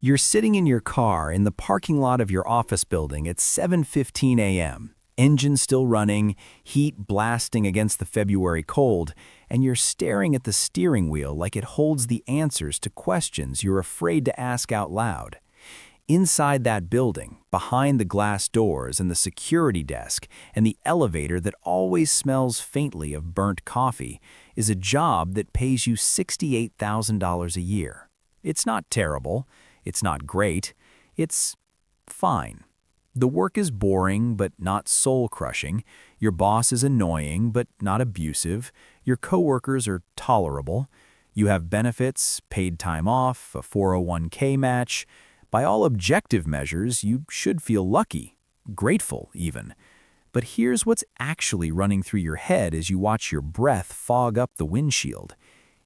You're sitting in your car in the parking lot of your office building at 7:15 a.m., engine still running, heat blasting against the February cold, and you're staring at the steering wheel like it holds the answers to questions you're afraid to ask out loud. Inside that building, behind the glass doors and the security desk and the elevator that always smells faintly of burnt coffee, is a job that pays you $68,000 a year. It's not terrible. It's not great. It's fine. The work is boring but not soul-crushing. Your boss is annoying but not abusive. Your coworkers are tolerable. You have benefits, paid time off, a 401k match. By all objective measures, you should feel lucky, grateful even. But here's what's actually running through your head as you watch your breath fog up the windshield.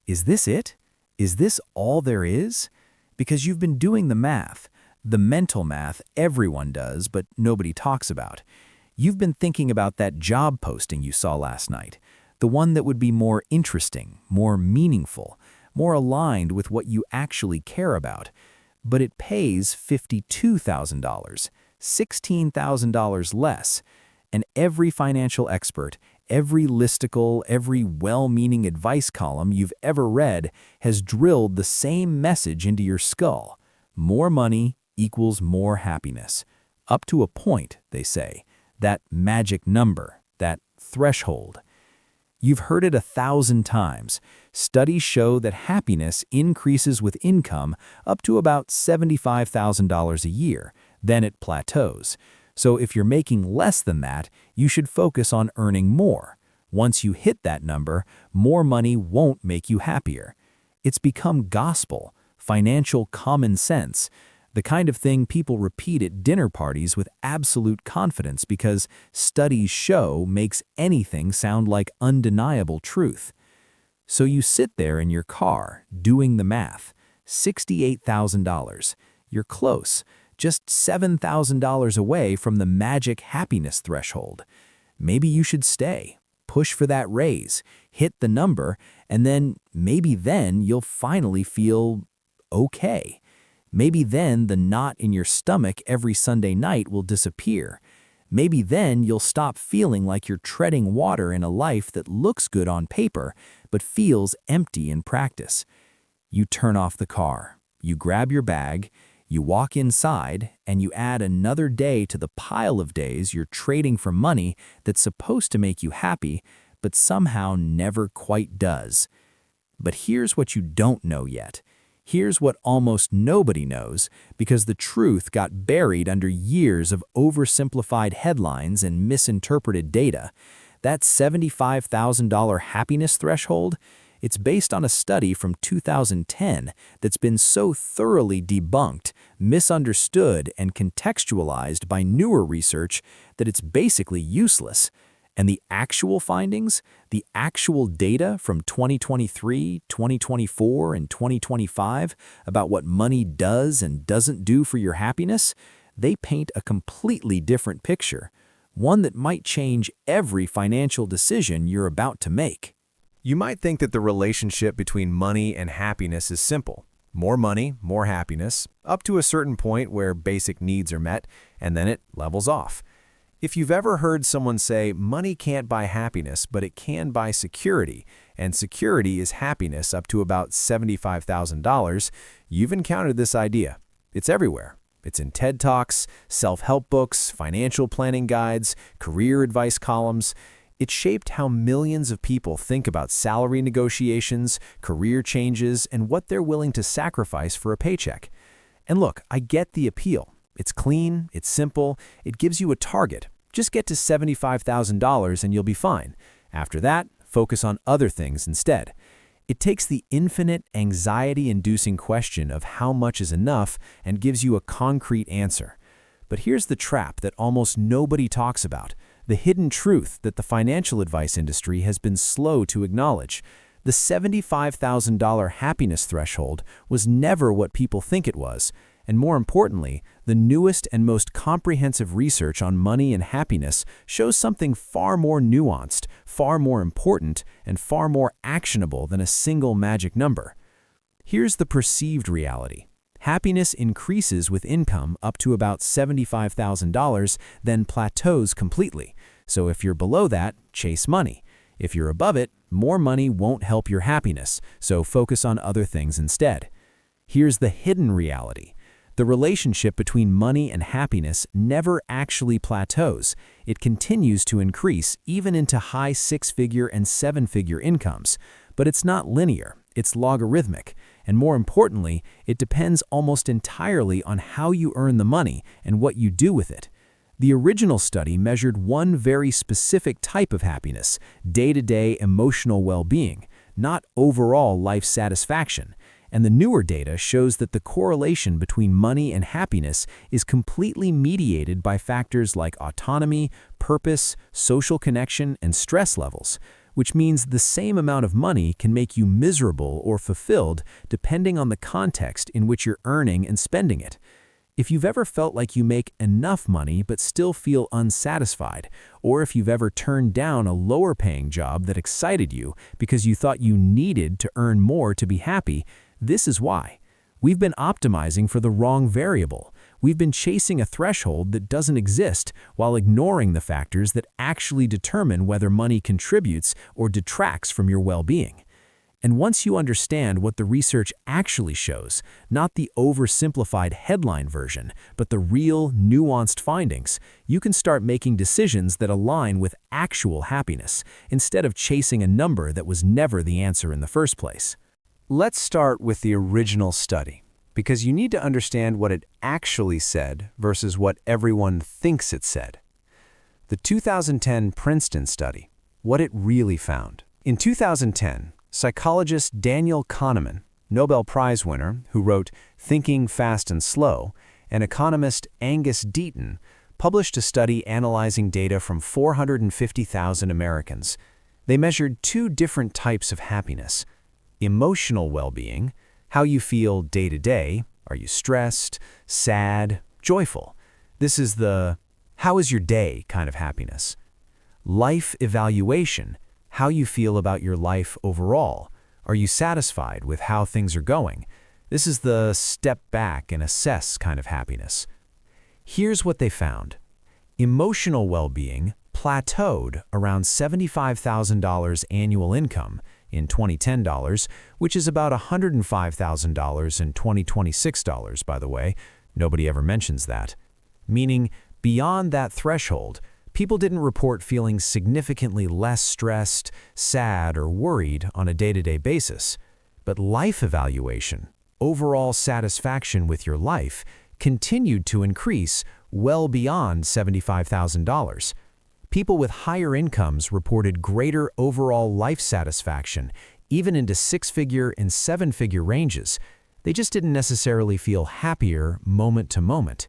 Is this it? Is this all there is? Because you've been doing the math, the mental math everyone does but nobody talks about. You've been thinking about that job posting you saw last night, the one that would be more interesting, more meaningful, more aligned with what you actually care about. But it pays $52,000, $16,000 less. And every financial expert, every listicle, every well-meaning advice column you've ever read has drilled the same message into your skull. More money equals more happiness. Up to a point, they say. That magic number, that threshold. You've heard it 1,000 times. Studies show that happiness increases with income up to about $75,000 a year, then it plateaus. So if you're making less than that, you should focus on earning more. Once you hit that number, more money won't make you happier. It's become gospel, financial common sense, the kind of thing people repeat at dinner parties with absolute confidence because studies show makes anything sound like undeniable truth. So you sit there in your car, doing the math. $68,000. You're close. Just $7,000 away from the magic happiness threshold. Maybe you should stay, push for that raise, hit the number, and then maybe then you'll finally feel okay. Maybe then the knot in your stomach every Sunday night will disappear. Maybe then you'll stop feeling like you're treading water in a life that looks good on paper but feels empty in practice. You turn off the car, you grab your bag, you walk inside, and you add another day to the pile of days you're trading for money that's supposed to make you happy, but somehow never quite does. But here's what you don't know yet. Here's what almost nobody knows, because the truth got buried under years of oversimplified headlines and misinterpreted data. That $75,000 happiness threshold, it's based on a study from 2010 that's been so thoroughly debunked, misunderstood, and contextualized by newer research that it's basically useless. And the actual findings, the actual data from 2023, 2024, and 2025 about what money does and doesn't do for your happiness, they paint a completely different picture, one that might change every financial decision you're about to make. You might think that the relationship between money and happiness is simple. More money, more happiness, up to a certain point where basic needs are met, and then it levels off. If you've ever heard someone say, money can't buy happiness, but it can buy security, and security is happiness up to about $75,000, you've encountered this idea. It's everywhere. It's in TED Talks, self-help books, financial planning guides, career advice columns. It shaped how millions of people think about salary negotiations, career changes, and what they're willing to sacrifice for a paycheck. And look, I get the appeal. It's clean, it's simple, it gives you a target. Just get to $75,000 and you'll be fine. After that, focus on other things instead. It takes the infinite, anxiety-inducing question of how much is enough and gives you a concrete answer. But here's the trap that almost nobody talks about, the hidden truth that the financial advice industry has been slow to acknowledge. The $75,000 happiness threshold was never what people think it was. And more importantly, the newest and most comprehensive research on money and happiness shows something far more nuanced, far more important, and far more actionable than a single magic number. Here's the perceived reality. Happiness increases with income up to about $75,000, then plateaus completely. So if you're below that, chase money. If you're above it, more money won't help your happiness, so focus on other things instead. Here's the hidden reality. The relationship between money and happiness never actually plateaus. It continues to increase even into high six-figure and seven-figure incomes. But it's not linear, it's logarithmic. And more importantly, it depends almost entirely on how you earn the money and what you do with it. The original study measured one very specific type of happiness, day-to-day emotional well-being, not overall life satisfaction. And the newer data shows that the correlation between money and happiness is completely mediated by factors like autonomy, purpose, social connection, and stress levels, which means the same amount of money can make you miserable or fulfilled depending on the context in which you're earning and spending it. If you've ever felt like you make enough money but still feel unsatisfied, or if you've ever turned down a lower-paying job that excited you because you thought you needed to earn more to be happy, this is why. We've been optimizing for the wrong variable. We've been chasing a threshold that doesn't exist while ignoring the factors that actually determine whether money contributes or detracts from your well-being. And once you understand what the research actually shows, not the oversimplified headline version, but the real, nuanced findings, you can start making decisions that align with actual happiness, instead of chasing a number that was never the answer in the first place. Let's start with the original study, because you need to understand what it actually said versus what everyone thinks it said. The 2010 Princeton study, what it really found. In 2010, psychologist Daniel Kahneman, Nobel Prize winner who wrote Thinking Fast and Slow, and economist Angus Deaton published a study analyzing data from 450,000 Americans. They measured two different types of happiness: emotional well-being, how you feel day to day. Are you stressed, sad, joyful? This is the how is your day kind of happiness. Life evaluation, how you feel about your life overall. Are you satisfied with how things are going? This is the step back and assess kind of happiness. Here's what they found. Emotional well-being plateaued around $75,000 annual income in 2010 dollars, which is about $105,000 in 2026 dollars, by the way. Nobody ever mentions that. Meaning, beyond that threshold, people didn't report feeling significantly less stressed, sad, or worried on a day-to-day basis. But life evaluation, overall satisfaction with your life, continued to increase well beyond $75,000. People with higher incomes reported greater overall life satisfaction, even into six-figure and seven-figure ranges. They just didn't necessarily feel happier moment to moment.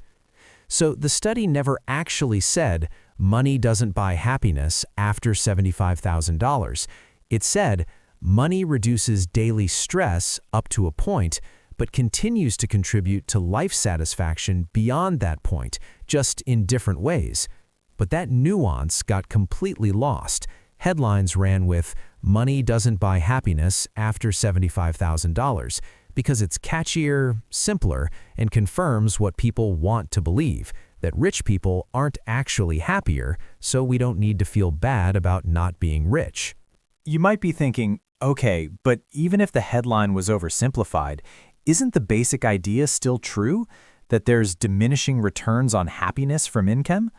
So the study never actually said money doesn't buy happiness after $75,000. It said money reduces daily stress up to a point, but continues to contribute to life satisfaction beyond that point, just in different ways. But that nuance got completely lost. Headlines ran with, "Money doesn't buy happiness after $75,000, because it's catchier, simpler, and confirms what people want to believe, that rich people aren't actually happier, so we don't need to feel bad about not being rich." You might be thinking, okay, but even if the headline was oversimplified, isn't the basic idea still true, that there's diminishing returns on happiness from income?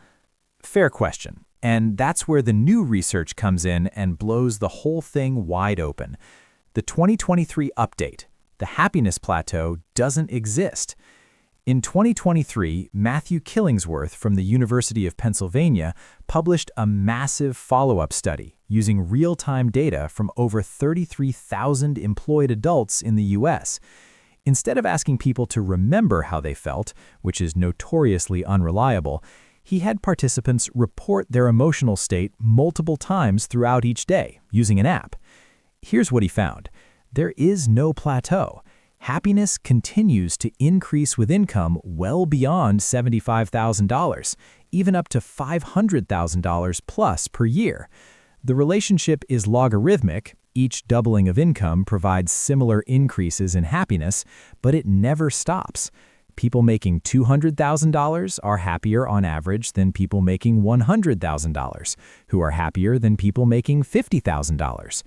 Fair question, and that's where the new research comes in and blows the whole thing wide open. The 2023 update, the happiness plateau, doesn't exist. In 2023, Matthew Killingsworth from the University of Pennsylvania published a massive follow-up study using real-time data from over 33,000 employed adults in the U.S. Instead of asking people to remember how they felt, which is notoriously unreliable, he had participants report their emotional state multiple times throughout each day using an app. Here's what he found. There is no plateau. Happiness continues to increase with income well beyond $75,000, even up to $500,000 plus per year. The relationship is logarithmic, Each doubling of income provides similar increases in happiness, but it never stops. People making $200,000 are happier on average than people making $100,000, who are happier than people making $50,000.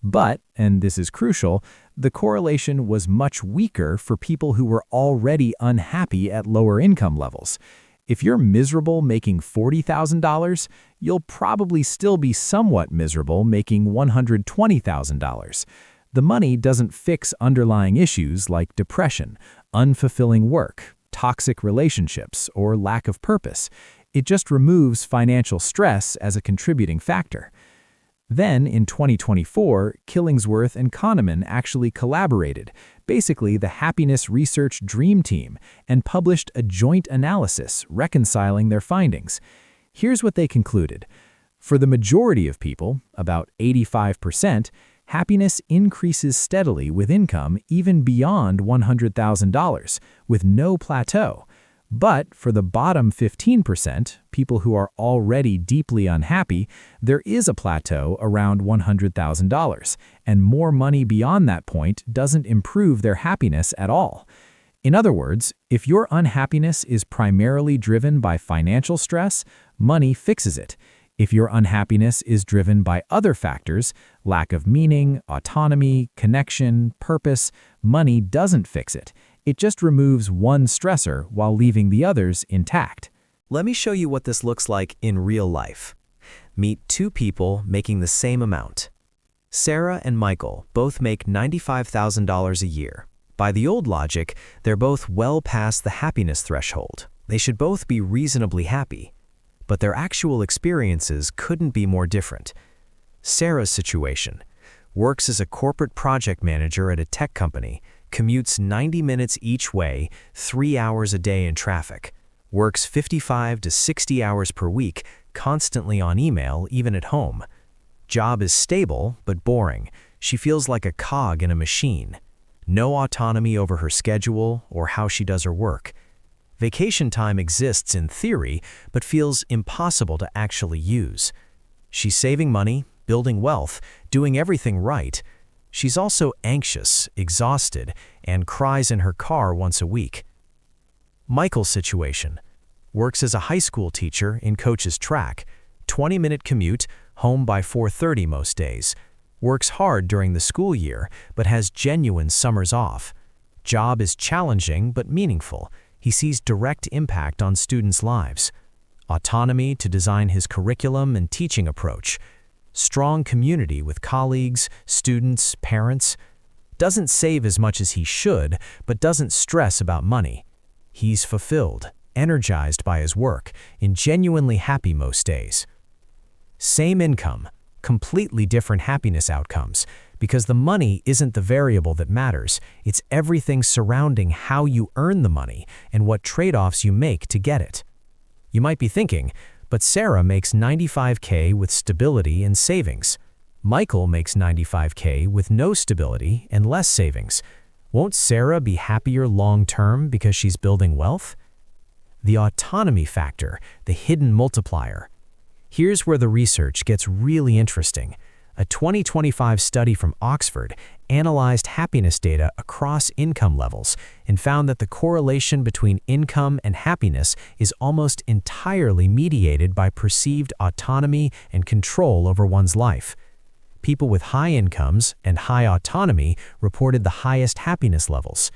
But, and this is crucial, the correlation was much weaker for people who were already unhappy at lower income levels. If you're miserable making $40,000, you'll probably still be somewhat miserable making $120,000. The money doesn't fix underlying issues like depression, unfulfilling work, toxic relationships, or lack of purpose. It just removes financial stress as a contributing factor. Then, in 2024, Killingsworth and Kahneman actually collaborated, basically the happiness research dream team, and published a joint analysis reconciling their findings. Here's what they concluded. For the majority of people, about 85%, happiness increases steadily with income even beyond $100,000, with no plateau. But for the bottom 15%, people who are already deeply unhappy, there is a plateau around $100,000, and more money beyond that point doesn't improve their happiness at all. In other words, if your unhappiness is primarily driven by financial stress, money fixes it. If your unhappiness is driven by other factors, lack of meaning, autonomy, connection, purpose, money doesn't fix it. It just removes one stressor while leaving the others intact. Let me show you what this looks like in real life. Meet two people making the same amount. Sarah and Michael both make $95,000 a year. By the old logic, they're both well past the happiness threshold. They should both be reasonably happy. But their actual experiences couldn't be more different. Sarah's situation: works as a corporate project manager at a tech company, commutes 90 minutes each way, 3 hours a day in traffic, works 55 to 60 hours per week, constantly on email, even at home. Job is stable, but boring. She feels like a cog in a machine. No autonomy over her schedule or how she does her work. Vacation time exists in theory, but feels impossible to actually use. She's saving money, building wealth, doing everything right. She's also anxious, exhausted, and cries in her car once a week. Michael's situation: works as a high school teacher and coaches track, 20-minute commute, home by 4:30 most days. Works hard during the school year, but has genuine summers off. Job is challenging but meaningful. He sees direct impact on students' lives. Autonomy to design his curriculum and teaching approach. Strong community with colleagues, students, parents. Doesn't save as much as he should, but doesn't stress about money. He's fulfilled, energized by his work, and genuinely happy most days. Same income, completely different happiness outcomes, because the money isn't the variable that matters. It's everything surrounding how you earn the money and what trade-offs you make to get it. You might be thinking, but Sarah makes $95K with stability and savings. Michael makes $95K with no stability and less savings. Won't Sarah be happier long-term because she's building wealth? The autonomy factor, the hidden multiplier. Here's where the research gets really interesting. A 2025 study from Oxford analyzed happiness data across income levels and found that the correlation between income and happiness is almost entirely mediated by perceived autonomy and control over one's life. People with high incomes and high autonomy reported the highest happiness levels.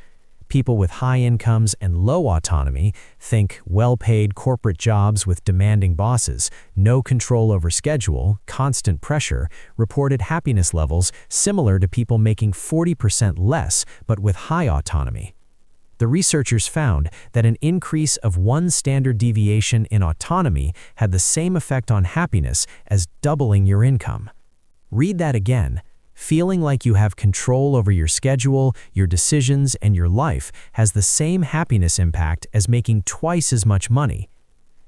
People with high incomes and low autonomy, think well-paid corporate jobs with demanding bosses, no control over schedule, constant pressure, reported happiness levels similar to people making 40% less but with high autonomy. The researchers found that an increase of 1 standard deviation in autonomy had the same effect on happiness as doubling your income. Read that again. Feeling like you have control over your schedule, your decisions, and your life has the same happiness impact as making twice as much money.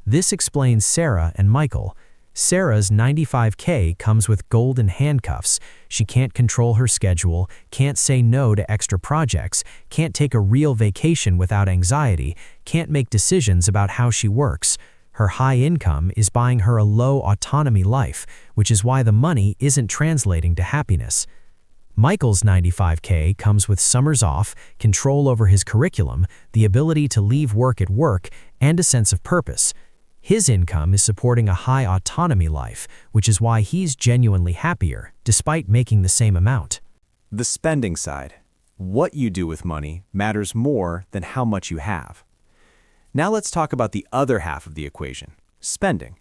This explains Sarah and Michael. Sarah's $95K comes with golden handcuffs. She can't control her schedule, can't say no to extra projects, can't take a real vacation without anxiety, can't make decisions about how she works. Her high income is buying her a low autonomy life, which is why the money isn't translating to happiness. Michael's 95K comes with summers off, control over his curriculum, the ability to leave work at work, and a sense of purpose. His income is supporting a high autonomy life, which is why he's genuinely happier, despite making the same amount. The spending side. What you do with money matters more than how much you have. Now let's talk about the other half of the equation, spending.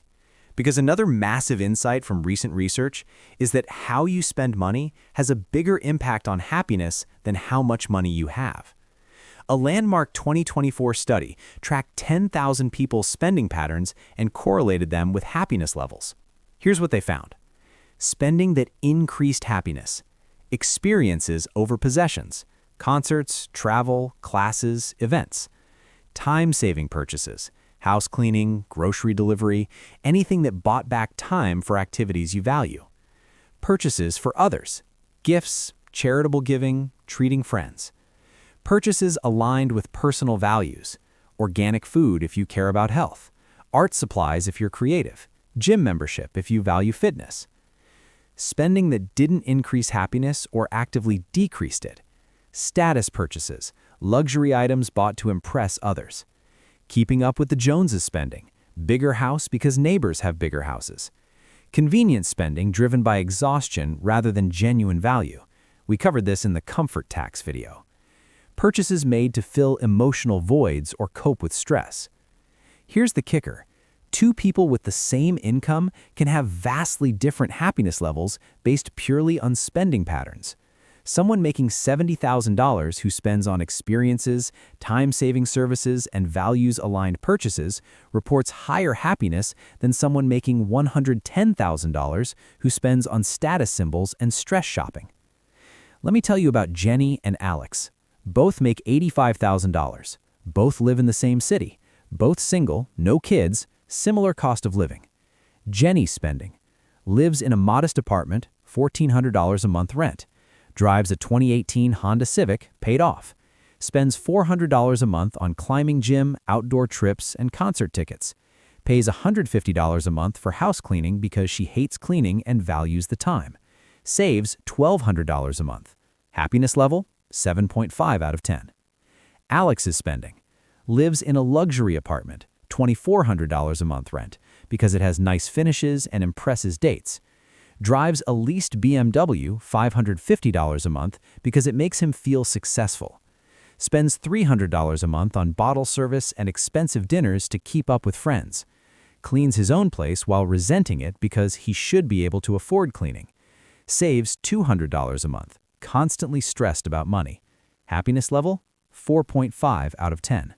Because another massive insight from recent research is that how you spend money has a bigger impact on happiness than how much money you have. A landmark 2024 study tracked 10,000 people's spending patterns and correlated them with happiness levels. Here's what they found. Spending that increased happiness. Experiences over possessions. Concerts, travel, classes, events. Time-saving purchases. House cleaning, grocery delivery, anything that bought back time for activities you value. Purchases for others, gifts, charitable giving, treating friends. Purchases aligned with personal values, organic food if you care about health, art supplies if you're creative, gym membership if you value fitness. Spending that didn't increase happiness or actively decreased it. Status purchases, luxury items bought to impress others. Keeping up with the Joneses spending, bigger house because neighbors have bigger houses. Convenience spending driven by exhaustion rather than genuine value. We covered this in the comfort tax video. Purchases made to fill emotional voids or cope with stress. Here's the kicker. Two people with the same income can have vastly different happiness levels based purely on spending patterns. Someone making $70,000 who spends on experiences, time-saving services, and values-aligned purchases reports higher happiness than someone making $110,000 who spends on status symbols and stress shopping. Let me tell you about Jenny and Alex. Both make $85,000. Both live in the same city. Both single, no kids, similar cost of living. Jenny's spending. Lives in a modest apartment, $1,400 a month rent. Drives a 2018 Honda Civic, paid off. Spends $400 a month on climbing gym, outdoor trips, and concert tickets. Pays $150 a month for house cleaning because she hates cleaning and values the time. Saves $1,200 a month. Happiness level, 7.5 out of 10. Alex's spending. Lives in a luxury apartment, $2,400 a month rent, because it has nice finishes and impresses dates. Drives a leased BMW, $550 a month, because it makes him feel successful. Spends $300 a month on bottle service and expensive dinners to keep up with friends. Cleans his own place while resenting it because he should be able to afford cleaning. Saves $200 a month, constantly stressed about money. Happiness level, 4.5 out of 10.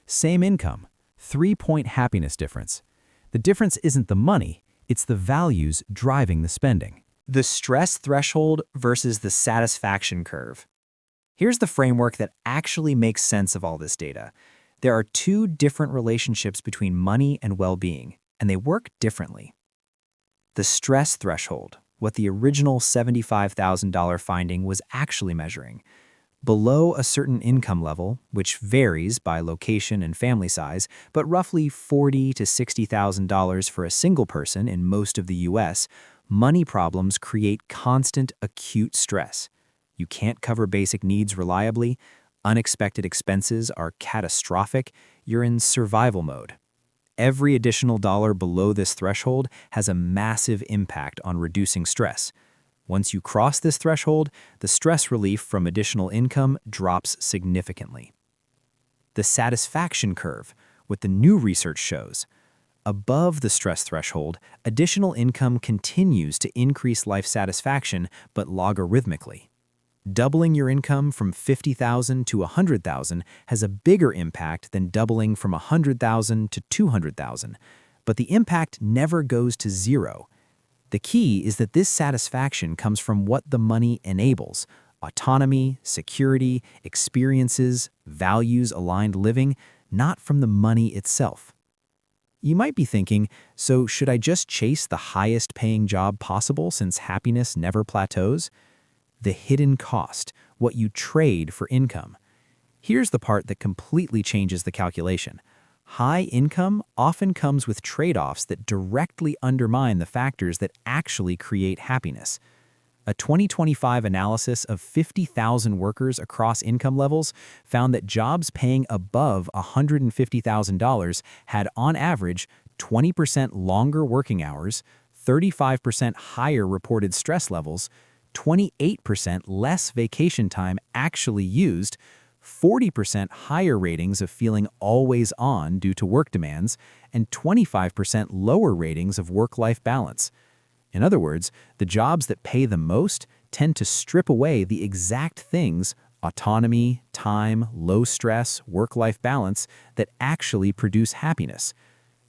Same income, 3-point happiness difference. The difference isn't the money, it's the values driving the spending. The stress threshold versus the satisfaction curve. Here's the framework that actually makes sense of all this data. There are two different relationships between money and well-being, and they work differently. The stress threshold, what the original $75,000 finding was actually measuring. Below a certain income level, which varies by location and family size, but roughly $40,000 to $60,000 for a single person in most of the US, money problems create constant acute stress. You can't cover basic needs reliably, unexpected expenses are catastrophic, you're in survival mode. Every additional dollar below this threshold has a massive impact on reducing stress. Once you cross this threshold, the stress relief from additional income drops significantly. The satisfaction curve, what the new research shows. Above the stress threshold, additional income continues to increase life satisfaction, but logarithmically. Doubling your income from $50,000 to $100,000 has a bigger impact than doubling from $100,000 to $200,000, but the impact never goes to zero. The key is that this satisfaction comes from what the money enables: autonomy, security, experiences, values-aligned living, not from the money itself. You might be thinking, so should I just chase the highest paying job possible since happiness never plateaus? The hidden cost, what you trade for income. Here's the part that completely changes the calculation. High income often comes with trade-offs that directly undermine the factors that actually create happiness. A 2025 analysis of 50,000 workers across income levels found that jobs paying above $150,000 had, on average, 20% longer working hours, 35% higher reported stress levels, 28% less vacation time actually used, 40% higher ratings of feeling always on due to work demands, and 25% lower ratings of work-life balance. In other words, the jobs that pay the most tend to strip away the exact things, autonomy, time, low stress, work-life balance, that actually produce happiness.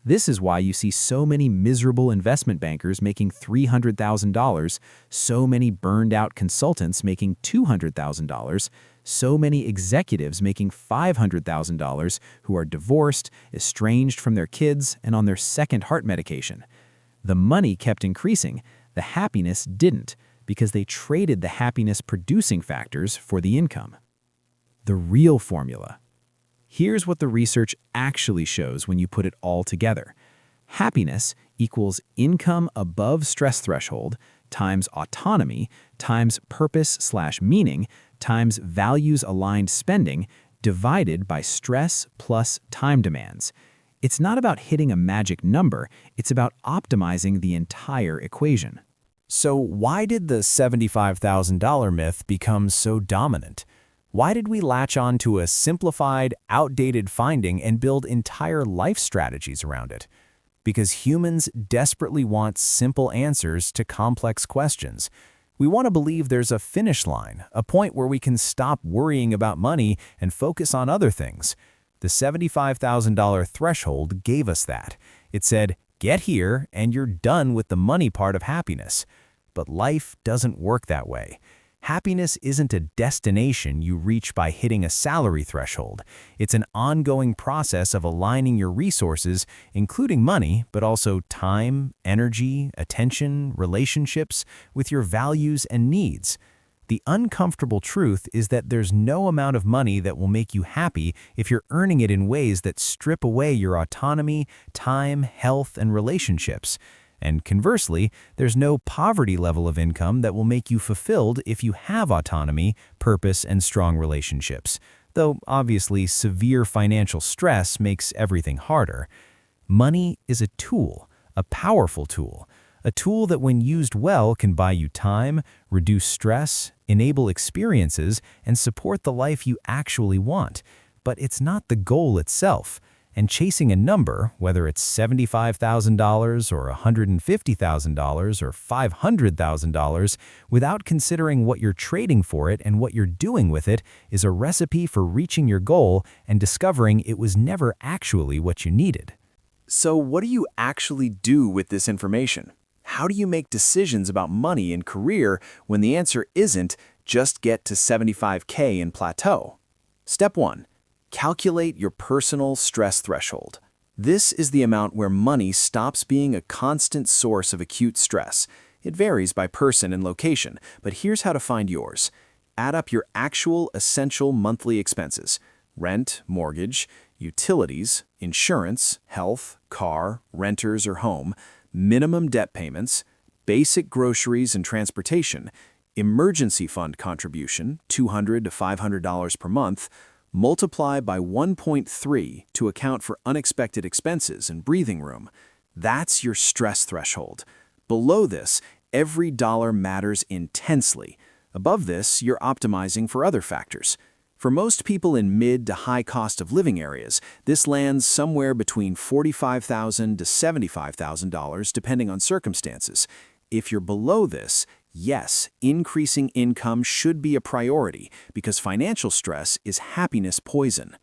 This is why you see so many miserable investment bankers making $300,000, so many burned-out consultants making $200,000, so many executives making $500,000 who are divorced, estranged from their kids, and on their second heart medication. The money kept increasing, the happiness didn't, because they traded the happiness-producing factors for the income. The real formula. Here's what the research actually shows when you put it all together. Happiness equals income above stress threshold times autonomy times purpose/meaning times values-aligned spending divided by stress plus time demands. It's not about hitting a magic number, it's about optimizing the entire equation. So why did the $75,000 myth become so dominant? Why did we latch on to a simplified, outdated finding and build entire life strategies around it? Because humans desperately want simple answers to complex questions. We want to believe there's a finish line, a point where we can stop worrying about money and focus on other things. The $75,000 threshold gave us that. It said, get here and you're done with the money part of happiness. But life doesn't work that way. Happiness isn't a destination you reach by hitting a salary threshold. It's an ongoing process of aligning your resources, including money, but also time, energy, attention, relationships, with your values and needs. The uncomfortable truth is that there's no amount of money that will make you happy if you're earning it in ways that strip away your autonomy, time, health, and relationships. And conversely, there's no poverty level of income that will make you fulfilled if you have autonomy, purpose, and strong relationships. Though obviously severe financial stress makes everything harder. Money is a tool, a powerful tool. A tool that when used well can buy you time, reduce stress, enable experiences, and support the life you actually want. But it's not the goal itself. And chasing a number, whether it's $75,000 or $150,000 or $500,000, without considering what you're trading for it and what you're doing with it, is a recipe for reaching your goal and discovering it was never actually what you needed. So what do you actually do with this information? How do you make decisions about money and career when the answer isn't just get to 75K and plateau? Step 1. Calculate your personal stress threshold. This is the amount where money stops being a constant source of acute stress. It varies by person and location, but here's how to find yours. Add up your actual essential monthly expenses: rent, mortgage, utilities, insurance, health, car, renters or home, minimum debt payments, basic groceries and transportation, emergency fund contribution, $200 to $500 per month, multiply by 1.3 to account for unexpected expenses and breathing room. That's your stress threshold. Below this, every dollar matters intensely. Above this, you're optimizing for other factors. For most people in mid to high cost of living areas, this lands somewhere between $45,000 to $75,000 depending on circumstances. If you're below this, yes, increasing income should be a priority because financial stress is happiness poison.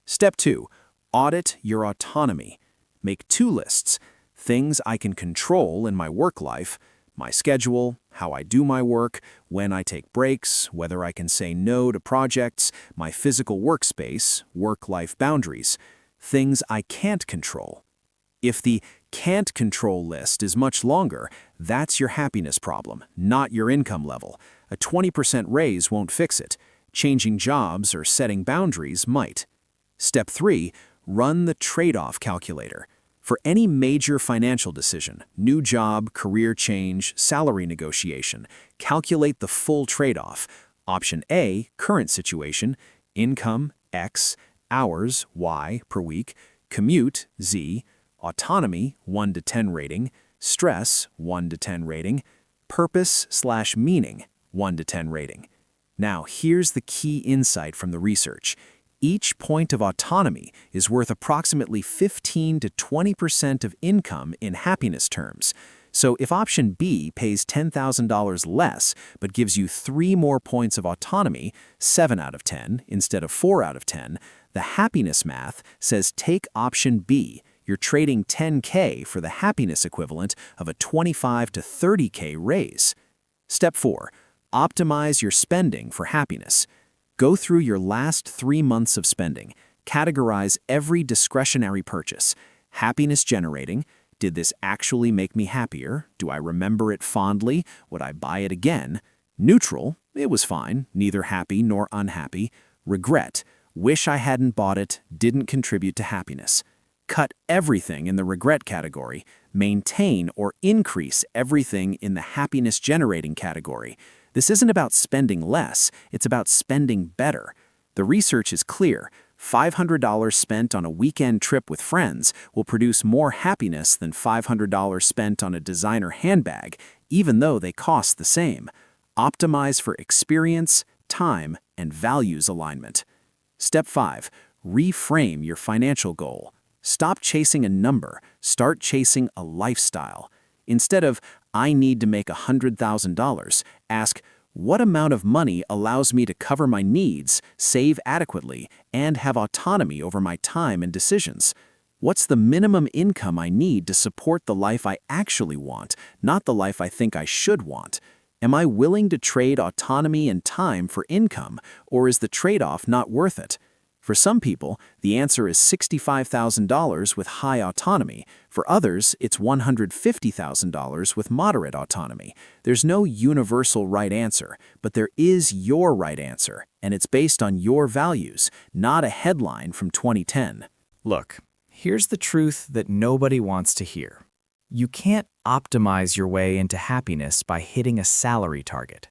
Step 2. Audit your autonomy. Make 2 lists: things I can control in my work life, my schedule, how I do my work, when I take breaks, whether I can say no to projects, my physical workspace, work-life boundaries. Things I can't control. If the can't control list is much longer, that's your happiness problem, not your income level. A 20% raise won't fix it. Changing jobs or setting boundaries might. Step 3. Run the trade-off calculator. For any major financial decision, new job, career change, salary negotiation, calculate the full trade-off. Option A, current situation, income, X, hours, Y per week, commute, Z, autonomy, 1 to 10 rating, stress, 1 to 10 rating, purpose/meaning, 1 to 10 rating. Now, here's the key insight from the research. Each point of autonomy is worth approximately 15 to 20% of income in happiness terms. So if option B pays $10,000 less but gives you 3 more points of autonomy, 7 out of 10 instead of 4 out of 10, the happiness math says take option B. You're trading $10K for the happiness equivalent of a $25 to $30K raise. Step 4. Optimize your spending for happiness. Go through your last 3 months of spending. Categorize every discretionary purchase. Happiness generating. Did this actually make me happier? Do I remember it fondly? Would I buy it again? Neutral. It was fine. Neither happy nor unhappy. Regret. Wish I hadn't bought it. Didn't contribute to happiness. Cut everything in the regret category. Maintain or increase everything in the happiness generating category. This isn't about spending less, it's about spending better. The research is clear. $500 spent on a weekend trip with friends will produce more happiness than $500 spent on a designer handbag, even though they cost the same. Optimize for experience, time, and values alignment. Step 5. Reframe your financial goal. Stop chasing a number, start chasing a lifestyle. Instead of, I need to make $100,000, ask, what amount of money allows me to cover my needs, save adequately, and have autonomy over my time and decisions? What's the minimum income I need to support the life I actually want, not the life I think I should want? Am I willing to trade autonomy and time for income, or is the trade-off not worth it? For some people, the answer is $65,000 with high autonomy. For others, it's $150,000 with moderate autonomy. There's no universal right answer, but there is your right answer, and it's based on your values, not a headline from 2010. Look, here's the truth that nobody wants to hear. You can't optimize your way into happiness by hitting a salary target.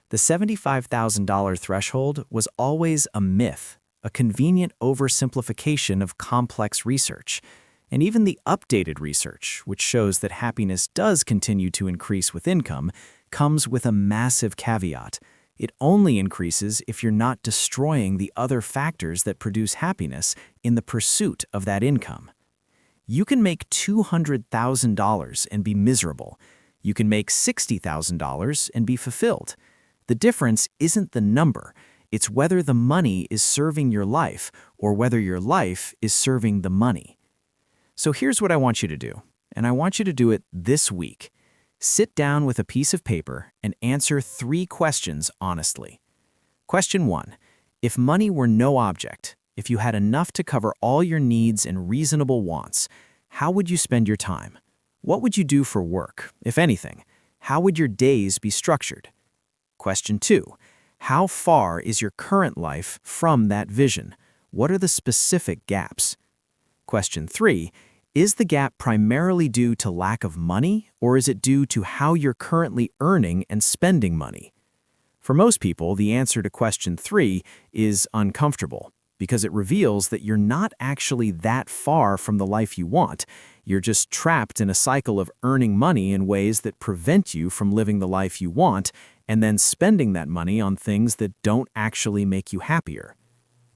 The $75,000 threshold was always a myth, a convenient oversimplification of complex research. And even the updated research, which shows that happiness does continue to increase with income, comes with a massive caveat. It only increases if you're not destroying the other factors that produce happiness in the pursuit of that income. You can make $200,000 and be miserable. You can make $60,000 and be fulfilled. The difference isn't the number. It's whether the money is serving your life or whether your life is serving the money. So here's what I want you to do, and I want you to do it this week. Sit down with a piece of paper and answer 3 questions honestly. Question 1. If money were no object, if you had enough to cover all your needs and reasonable wants, how would you spend your time? What would you do for work, if anything? How would your days be structured? Question 2. How far is your current life from that vision? What are the specific gaps? Question 3. Is the gap primarily due to lack of money, or is it due to how you're currently earning and spending money? For most people, the answer to question 3 is uncomfortable, because it reveals that you're not actually that far from the life you want. You're just trapped in a cycle of earning money in ways that prevent you from living the life you want, and then spending that money on things that don't actually make you happier.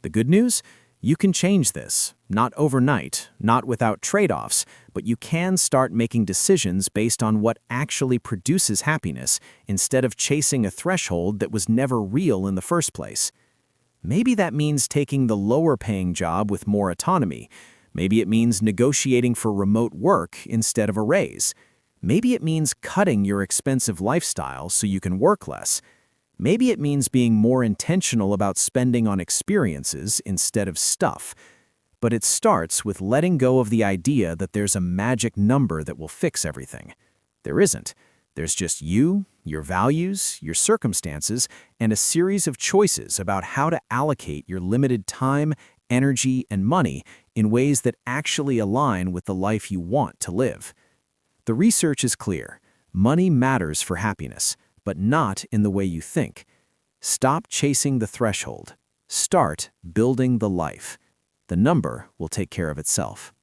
The good news? You can change this, not overnight, not without trade-offs, but you can start making decisions based on what actually produces happiness instead of chasing a threshold that was never real in the first place. Maybe that means taking the lower-paying job with more autonomy. Maybe it means negotiating for remote work instead of a raise. Maybe it means cutting your expensive lifestyle so you can work less. Maybe it means being more intentional about spending on experiences instead of stuff. But it starts with letting go of the idea that there's a magic number that will fix everything. There isn't. There's just you, your values, your circumstances, and a series of choices about how to allocate your limited time, energy, and money in ways that actually align with the life you want to live. The research is clear. Money matters for happiness, but not in the way you think. Stop chasing the threshold. Start building the life. The number will take care of itself.